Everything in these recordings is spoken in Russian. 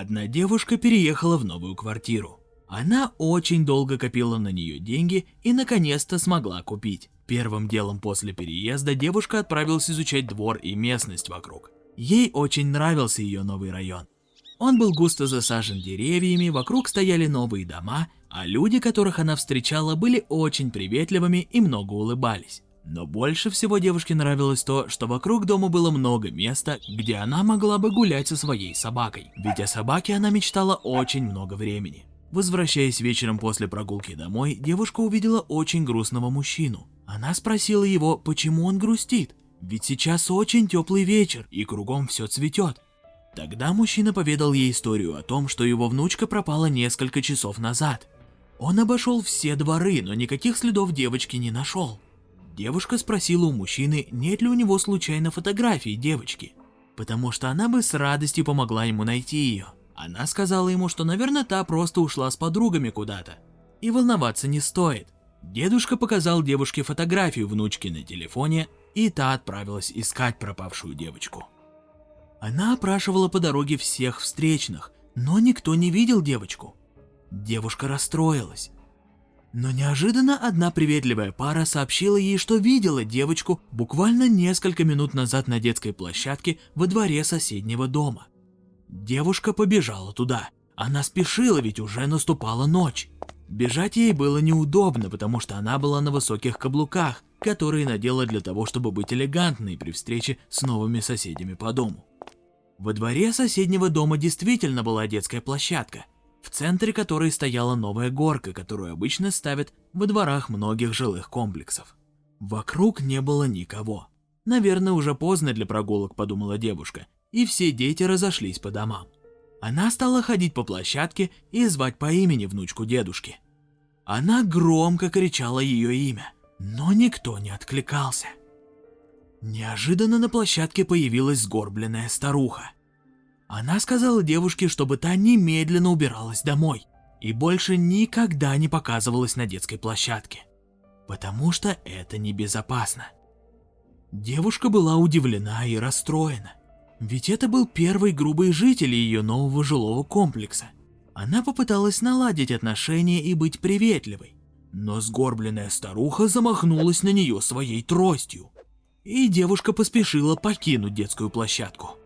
Одна девушка переехала в новую квартиру. Она очень долго копила на нее деньги и наконец-то смогла купить. Первым делом после переезда девушка отправилась изучать двор и местность вокруг. Ей очень нравился ее новый район. Он был густо засажен деревьями, вокруг стояли новые дома, а люди, которых она встречала, были очень приветливыми и много улыбались. Но больше всего девушке нравилось то, что вокруг дома было много места, где она могла бы гулять со своей собакой. Ведь о собаке она мечтала очень много времени. Возвращаясь вечером после прогулки домой, девушка увидела очень грустного мужчину. Она спросила его, почему он грустит, ведь сейчас очень теплый вечер и кругом все цветет. Тогда мужчина поведал ей историю о том, что его внучка пропала несколько часов назад. Он обошел все дворы, но никаких следов девочки не нашел. Девушка спросила у мужчины, нет ли у него случайно фотографии девочки, потому что она бы с радостью помогла ему найти ее. Она сказала ему, что, наверное, та просто ушла с подругами куда-то, и волноваться не стоит. Дедушка показал девушке фотографию внучки на телефоне, и та отправилась искать пропавшую девочку. Она опрашивала по дороге всех встречных, но никто не видел девочку. Девушка расстроилась. Но неожиданно одна приветливая пара сообщила ей, что видела девочку буквально несколько минут назад на детской площадке во дворе соседнего дома. Девушка побежала туда. Она спешила, ведь уже наступала ночь. Бежать ей было неудобно, потому что она была на высоких каблуках, которые надела для того, чтобы быть элегантной при встрече с новыми соседями по дому. Во дворе соседнего дома действительно была детская площадка, в центре которой стояла новая горка, которую обычно ставят во дворах многих жилых комплексов. Вокруг не было никого. Наверное, уже поздно для прогулок, подумала девушка, и все дети разошлись по домам. Она стала ходить по площадке и звать по имени внучку дедушки. Она громко кричала ее имя, но никто не откликался. Неожиданно на площадке появилась сгорбленная старуха. Она сказала девушке, чтобы та немедленно убиралась домой и больше никогда не показывалась на детской площадке, потому что это небезопасно. Девушка была удивлена и расстроена, ведь это был первый грубый житель ее нового жилого комплекса. Она попыталась наладить отношения и быть приветливой, но сгорбленная старуха замахнулась на нее своей тростью, и девушка поспешила покинуть детскую площадку.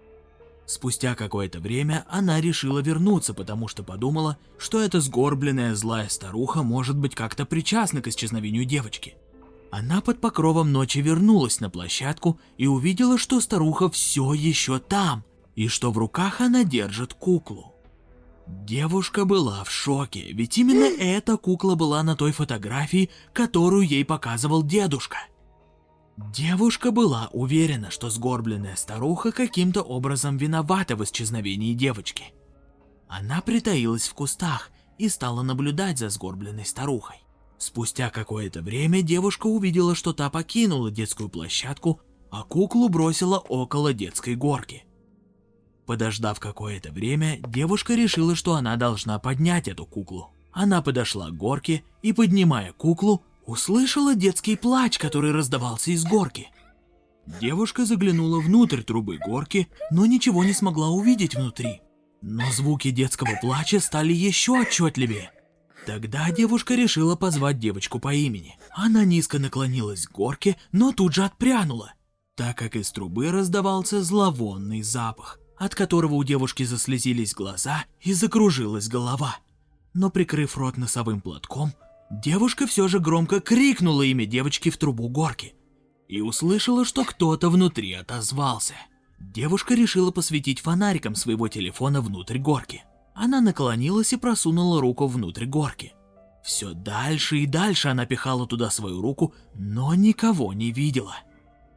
Спустя какое-то время она решила вернуться, потому что подумала, что эта сгорбленная злая старуха может быть как-то причастна к исчезновению девочки. Она под покровом ночи вернулась на площадку и увидела, что старуха все еще там, и что в руках она держит куклу. Девушка была в шоке, ведь именно эта кукла была на той фотографии, которую ей показывал дедушка. Девушка была уверена, что сгорбленная старуха каким-то образом виновата в исчезновении девочки. Она притаилась в кустах и стала наблюдать за сгорбленной старухой. Спустя какое-то время девушка увидела, что та покинула детскую площадку, а куклу бросила около детской горки. Подождав какое-то время, девушка решила, что она должна поднять эту куклу. Она подошла к горке и, поднимая куклу, услышала детский плач, который раздавался из горки. Девушка заглянула внутрь трубы горки, но ничего не смогла увидеть внутри. Но звуки детского плача стали еще отчетливее. Тогда девушка решила позвать девочку по имени. Она низко наклонилась к горке, но тут же отпрянула, так как из трубы раздавался зловонный запах, от которого у девушки заслезились глаза и закружилась голова. Но прикрыв рот носовым платком, девушка все же громко крикнула имя девочки в трубу горки и услышала, что кто-то внутри отозвался. Девушка решила посветить фонариком своего телефона внутрь горки. Она наклонилась и просунула руку внутрь горки. Все дальше и дальше она пихала туда свою руку, но никого не видела.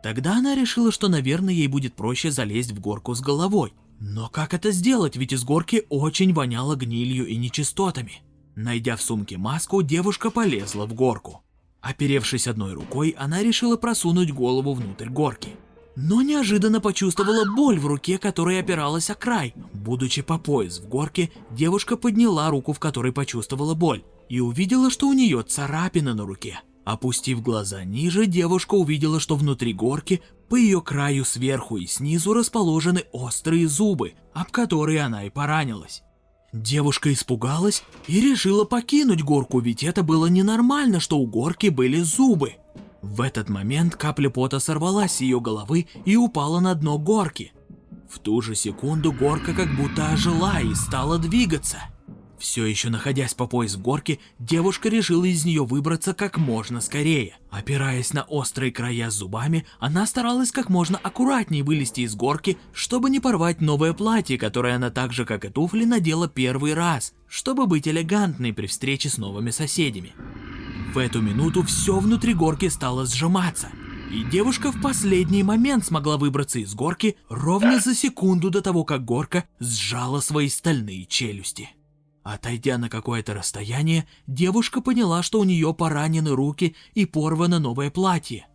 Тогда она решила, что, наверное, ей будет проще залезть в горку с головой. Но как это сделать, ведь из горки очень воняло гнилью и нечистотами. Найдя в сумке маску, девушка полезла в горку. Оперевшись одной рукой, она решила просунуть голову внутрь горки. Но неожиданно почувствовала боль в руке, которая опиралась о край. Будучи по пояс в горке, девушка подняла руку, в которой почувствовала боль, и увидела, что у нее царапина на руке. Опустив глаза ниже, девушка увидела, что внутри горки, по ее краю сверху и снизу расположены острые зубы, об которые она и поранилась. Девушка испугалась и решила покинуть горку, ведь это было ненормально, что у горки были зубы. В этот момент капля пота сорвалась с ее головы и упала на дно горки. В ту же секунду горка как будто ожила и стала двигаться. Все еще находясь по пояс в горке, девушка решила из нее выбраться как можно скорее. Опираясь на острые края зубами, она старалась как можно аккуратнее вылезти из горки, чтобы не порвать новое платье, которое она так же, как и туфли, надела первый раз, чтобы быть элегантной при встрече с новыми соседями. В эту минуту все внутри горки стало сжиматься, и девушка в последний момент смогла выбраться из горки ровно за секунду до того, как горка сжала свои стальные челюсти. Отойдя на какое-то расстояние, девушка поняла, что у нее поранены руки и порвано новое платье.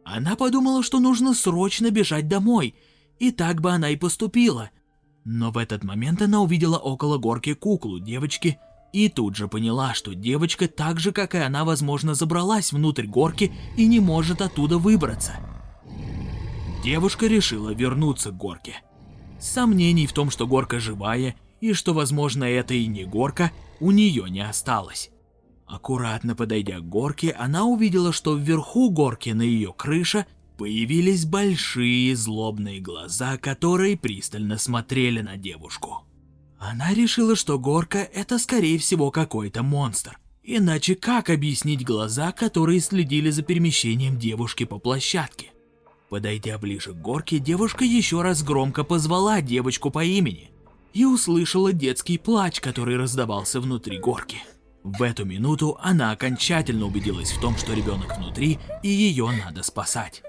Она подумала, что нужно срочно бежать домой, и так бы она и поступила. Но в этот момент она увидела около горки куклу девочки и тут же поняла, что девочка так же, как и она, возможно, забралась внутрь горки и не может оттуда выбраться. Девушка решила вернуться к горке. Сомнений в том, что горка живая, и что, возможно, это и не горка, у нее не осталось. Аккуратно подойдя к горке, она увидела, что вверху горки на ее крыше появились большие злобные глаза, которые пристально смотрели на девушку. Она решила, что горка — это, скорее всего, какой-то монстр. Иначе как объяснить глаза, которые следили за перемещением девушки по площадке? Подойдя ближе к горке, девушка еще раз громко позвала девочку по имени и услышала детский плач, который раздавался внутри горки. В эту минуту она окончательно убедилась в том, что ребенок внутри и ее надо спасать.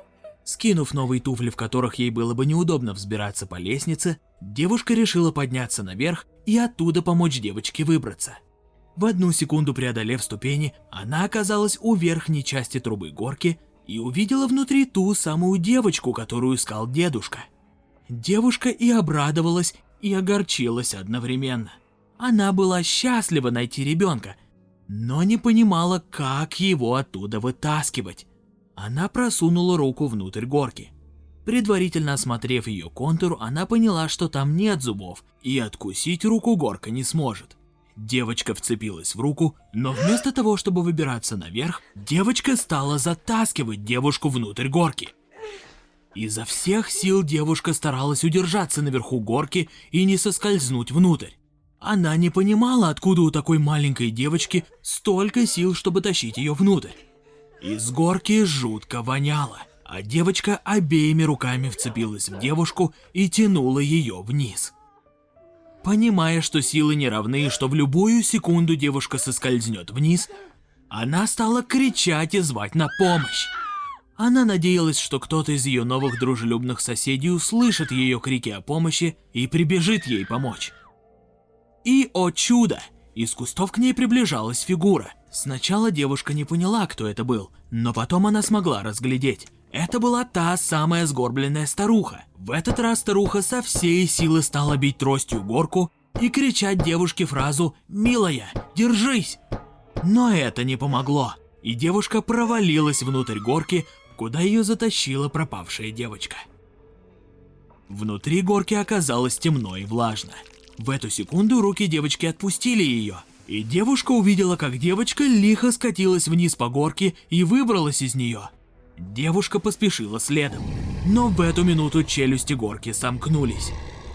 Скинув новые туфли, в которых ей было бы неудобно взбираться по лестнице, девушка решила подняться наверх и оттуда помочь девочке выбраться. В одну секунду преодолев ступени, она оказалась у верхней части трубы горки и увидела внутри ту самую девочку, которую искал дедушка. Девушка и обрадовалась, и огорчилась одновременно. Она была счастлива найти ребенка, но не понимала, как его оттуда вытаскивать. Она просунула руку внутрь горки. Предварительно осмотрев ее контур, она поняла, что там нет зубов, и откусить руку горка не сможет. Девочка вцепилась в руку, но вместо того, чтобы выбираться наверх, девочка стала затаскивать девушку внутрь горки. Изо всех сил девушка старалась удержаться наверху горки и не соскользнуть внутрь. Она не понимала, откуда у такой маленькой девочки столько сил, чтобы тащить ее внутрь. Из горки жутко воняло, а девочка обеими руками вцепилась в девушку и тянула ее вниз. Понимая, что силы не равны и что в любую секунду девушка соскользнет вниз, она стала кричать и звать на помощь. Она надеялась, что кто-то из ее новых дружелюбных соседей услышит ее крики о помощи и прибежит ей помочь. И, о чудо, из кустов к ней приближалась фигура. Сначала девушка не поняла, кто это был, но потом она смогла разглядеть. Это была та самая сгорбленная старуха. В этот раз старуха со всей силы стала бить тростью горку и кричать девушке фразу «Милая, держись!». Но это не помогло, и девушка провалилась внутрь горки, куда ее затащила пропавшая девочка. Внутри горки оказалось темно и влажно. В эту секунду руки девочки отпустили ее, и девушка увидела, как девочка лихо скатилась вниз по горке и выбралась из нее. Девушка поспешила следом, но в эту минуту челюсти горки сомкнулись,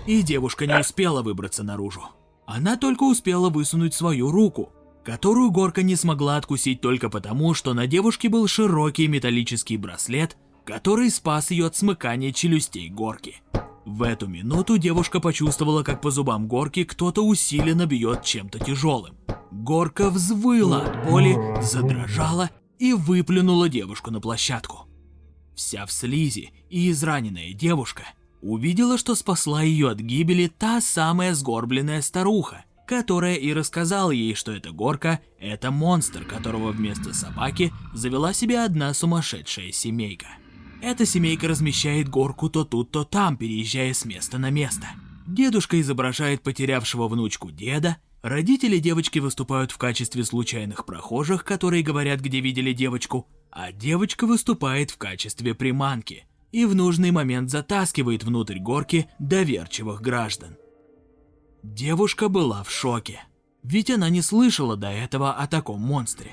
и девушка не успела выбраться наружу. Она только успела высунуть свою руку, которую горка не смогла откусить только потому, что на девушке был широкий металлический браслет, который спас ее от смыкания челюстей горки. В эту минуту девушка почувствовала, как по зубам горки кто-то усиленно бьет чем-то тяжелым. Горка взвыла от боли, задрожала и выплюнула девушку на площадку. Вся в слизи и израненная девушка увидела, что спасла ее от гибели та самая сгорбленная старуха, которая и рассказала ей, что эта горка – это монстр, которого вместо собаки завела себе одна сумасшедшая семейка. Эта семейка размещает горку то тут, то там, переезжая с места на место. Дедушка изображает потерявшего внучку деда, родители девочки выступают в качестве случайных прохожих, которые говорят, где видели девочку, а девочка выступает в качестве приманки и в нужный момент затаскивает внутрь горки доверчивых граждан. Девушка была в шоке, ведь она не слышала до этого о таком монстре.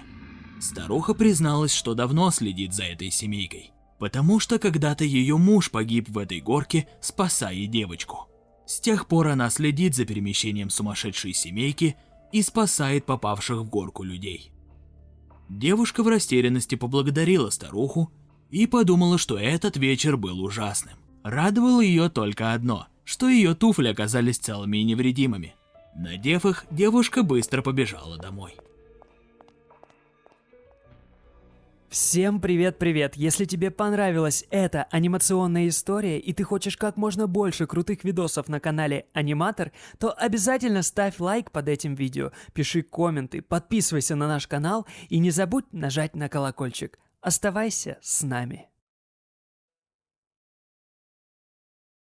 Старуха призналась, что давно следит за этой семейкой, потому что когда-то ее муж погиб в этой горке, спасая девочку. С тех пор она следит за перемещением сумасшедшей семейки и спасает попавших в горку людей. Девушка в растерянности поблагодарила старуху и подумала, что этот вечер был ужасным. Радовало ее только одно, что ее туфли оказались целыми и невредимыми. Надев их, девушка быстро побежала домой. Всем привет-привет! Если тебе понравилась эта анимационная история и ты хочешь как можно больше крутых видосов на канале Аниматор, то обязательно ставь лайк под этим видео, пиши комменты, подписывайся на наш канал и не забудь нажать на колокольчик. Оставайся с нами!